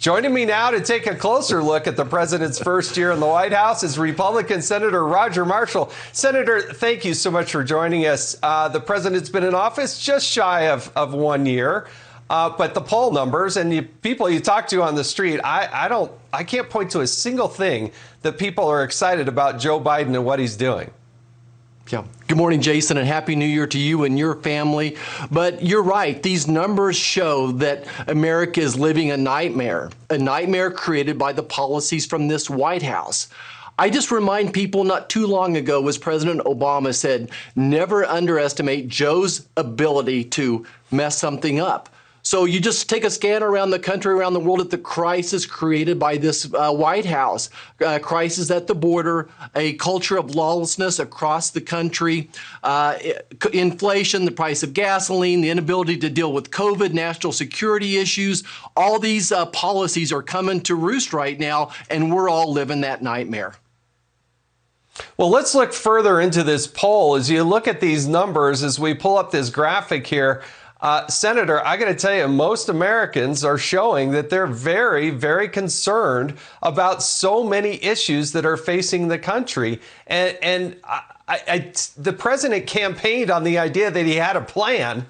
Joining me now to take a closer look at the president's first year in the White House is Republican Senator Roger Marshall. Senator, thank you so much for joining us. The president's been in office just shy of 1 year, but the poll numbers and the people you talk to on the street, I can't point to a single thing that people are excited about Joe Biden and what he's doing. Yeah. Good morning, Jason, and Happy New Year to you and your family. But you're right. These numbers show that America is living a nightmare created by the policies from this White House. I just remind people not too long ago, as President Obama said, never underestimate Joe's ability to mess something up. So you just take a scan around the country, around the world at the crisis created by this White House, crisis at the border, a culture of lawlessness across the country, inflation, the price of gasoline, the inability to deal with COVID, national security issues. All these policies are coming to roost right now, and we're all living that nightmare. Well, let's look further into this poll. As you look at these numbers, as we pull up this graphic here, Senator, I got to tell you, most Americans are showing that they're very, very concerned about so many issues that are facing the country. And the president campaigned on the idea that he had a plan,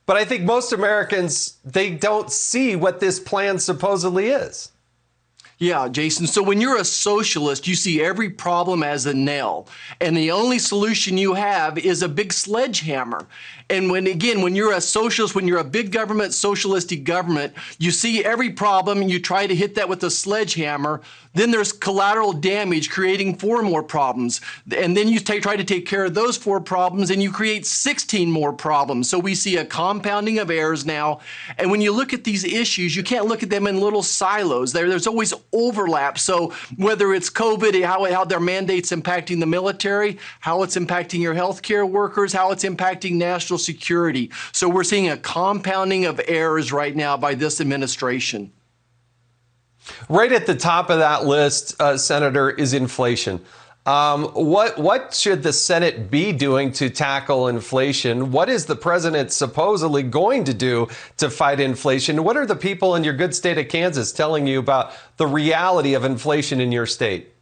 but I think most Americans, they don't see what this plan supposedly is. Yeah, Jason. So when you're a socialist, you see every problem as a nail, and the only solution you have is a big sledgehammer. And when you're a socialist, when you're a big government, socialistic government, you see every problem, you try to hit that with a sledgehammer, then there's collateral damage creating 4 more problems. And then you try to take care of those 4 problems and you create 16 more problems. So we see a compounding of errors now. And when you look at these issues, you can't look at them in little silos. There's always overlap. So whether it's COVID, how their mandates impacting the military, how it's impacting your healthcare workers, how it's impacting national security. So we're seeing a compounding of errors right now by this administration. Right at the top of that list, Senator, is inflation. What should the Senate be doing to tackle inflation? What is the president supposedly going to do to fight inflation? What are the people in your good state of Kansas telling you about the reality of inflation in your state?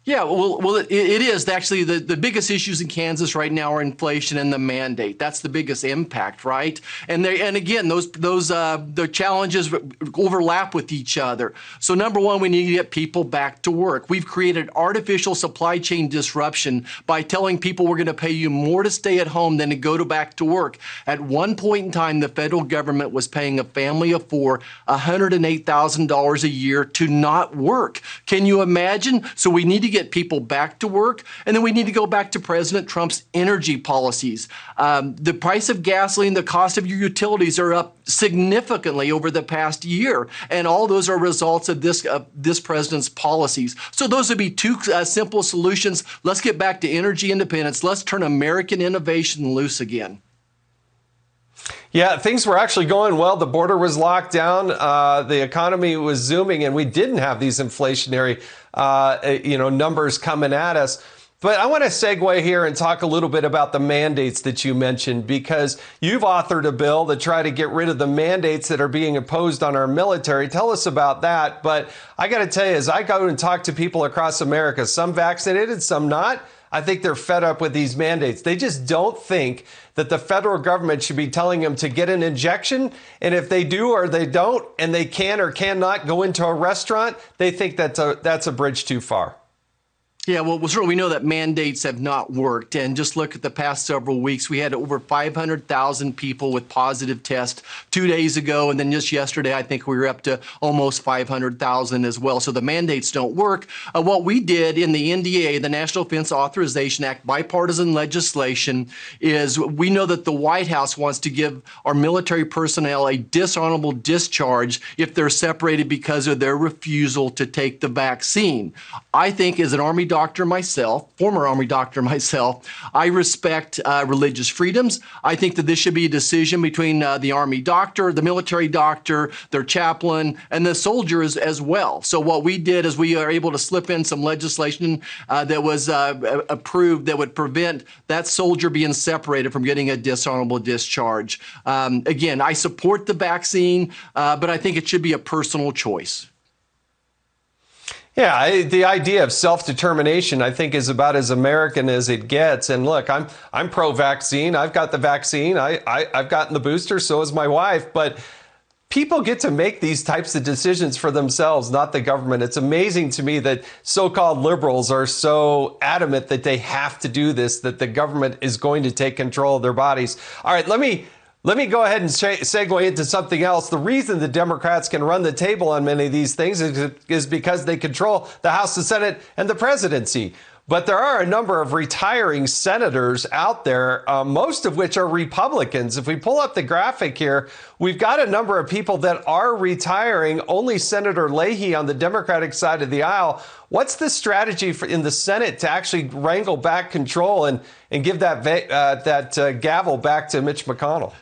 Yeah, well, it is actually the biggest issues in Kansas right now are inflation and the mandate. That's the biggest impact, right? And again, the challenges overlap with each other. So number one, we need to get people back to work. We've created artificial supply chain disruption by telling people we're going to pay you more to stay at home than to go back to work. At one point in time, the federal government was paying a family of 4 $108,000 a year to not work. Can you imagine? So we need to get people back to work, and then we need to go back to President Trump's energy policies. The price of gasoline, the cost of your utilities are up significantly over the past year, and all those are results of this president's policies. So those would be 2 simple solutions. Let's get back to energy independence. Let's turn American innovation loose again. Yeah, things were actually going well. The border was locked down. The economy was zooming, and we didn't have these inflationary, numbers coming at us. But I want to segue here and talk a little bit about the mandates that you mentioned, because you've authored a bill to try to get rid of the mandates that are being imposed on our military. Tell us about that. But I got to tell you, as I go and talk to people across America, some vaccinated, some not, I think they're fed up with these mandates. They just don't think that the federal government should be telling them to get an injection. And if they do or they don't, and they can or cannot go into a restaurant, they think that's a bridge too far. Yeah, well, certainly we know that mandates have not worked. And just look at the past several weeks. We had over 500,000 people with positive tests 2 days ago. And then just yesterday, I think we were up to almost 500,000 as well. So the mandates don't work. What we did in the NDA, the National Defense Authorization Act, bipartisan legislation, is we know that the White House wants to give our military personnel a dishonorable discharge if they're separated because of their refusal to take the vaccine. I think as an Army doctor myself, former Army doctor myself, I respect religious freedoms. I think that this should be a decision between the Army doctor, the military doctor, their chaplain, and the soldiers as well. So what we did is we are able to slip in some legislation that was approved that would prevent that soldier being separated from getting a dishonorable discharge. Again, I support the vaccine, but I think it should be a personal choice. Yeah, the idea of self-determination, I think, is about as American as it gets. And look, I'm pro-vaccine. I've got the vaccine. I've gotten the booster. So has my wife. But people get to make these types of decisions for themselves, not the government. It's amazing to me that so-called liberals are so adamant that they have to do this, that the government is going to take control of their bodies. All right, let me go ahead and segue into something else. The reason the Democrats can run the table on many of these things is because they control the House, the Senate, and the presidency. But there are a number of retiring senators out there, most of which are Republicans. If we pull up the graphic here, we've got a number of people that are retiring. Only Senator Leahy on the Democratic side of the aisle. What's the strategy in the Senate to actually wrangle back control and give that gavel back to Mitch McConnell?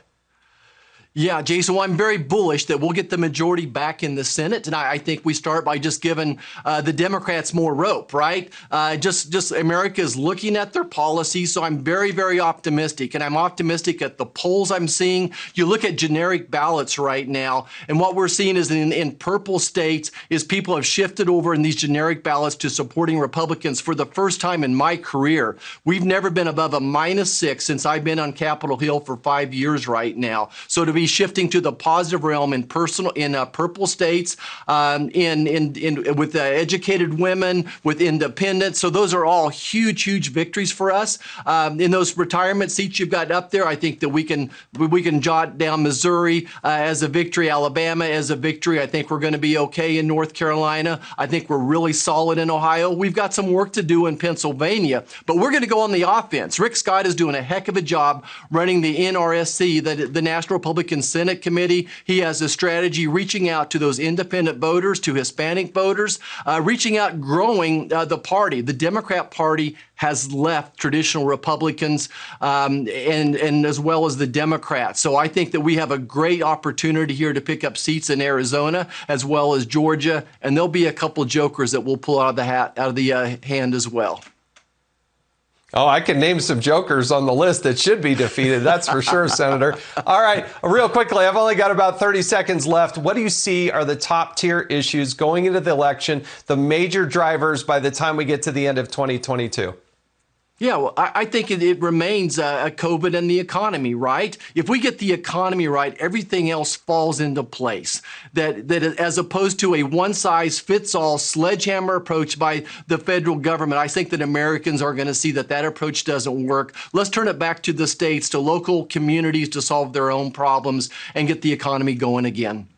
Yeah, Jason, well, I'm very bullish that we'll get the majority back in the Senate. And I think we start by just giving the Democrats more rope, right? Just America is looking at their policies. So I'm very, very optimistic. And I'm optimistic at the polls I'm seeing. You look at generic ballots right now, and what we're seeing is in purple states is people have shifted over in these generic ballots to supporting Republicans for the first time in my career. We've never been above a -6 since I've been on Capitol Hill for 5 years right now. So to be shifting to the positive realm in purple states, with educated women, with independents. So those are all huge, huge victories for us. In those retirement seats you've got up there, I think that we can jot down Missouri as a victory, Alabama as a victory. I think we're going to be okay in North Carolina. I think we're really solid in Ohio. We've got some work to do in Pennsylvania, but we're going to go on the offense. Rick Scott is doing a heck of a job running the NRSC, the National Republican Senate Committee. He has a strategy reaching out to those independent voters, to Hispanic voters, reaching out, growing the party. The Democrat Party has left traditional Republicans and as well as the Democrats. So I think that we have a great opportunity here to pick up seats in Arizona as well as Georgia, and there'll be a couple jokers that we'll pull out of the hand as well. Oh, I can name some jokers on the list that should be defeated. That's for sure, Senator. All right, real quickly, I've only got about 30 seconds left. What do you see are the top tier issues going into the election, the major drivers by the time we get to the end of 2022? Yeah, well, I think it remains COVID and the economy, right? If we get the economy right, everything else falls into place. That as opposed to a one-size-fits-all sledgehammer approach by the federal government, I think that Americans are going to see that approach doesn't work. Let's turn it back to the states, to local communities to solve their own problems and get the economy going again.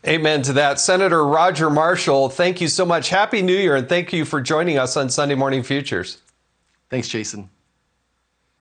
Amen to that. Senator Roger Marshall, thank you so much. Happy New Year, and thank you for joining us on Sunday Morning Futures. Thanks, Jason.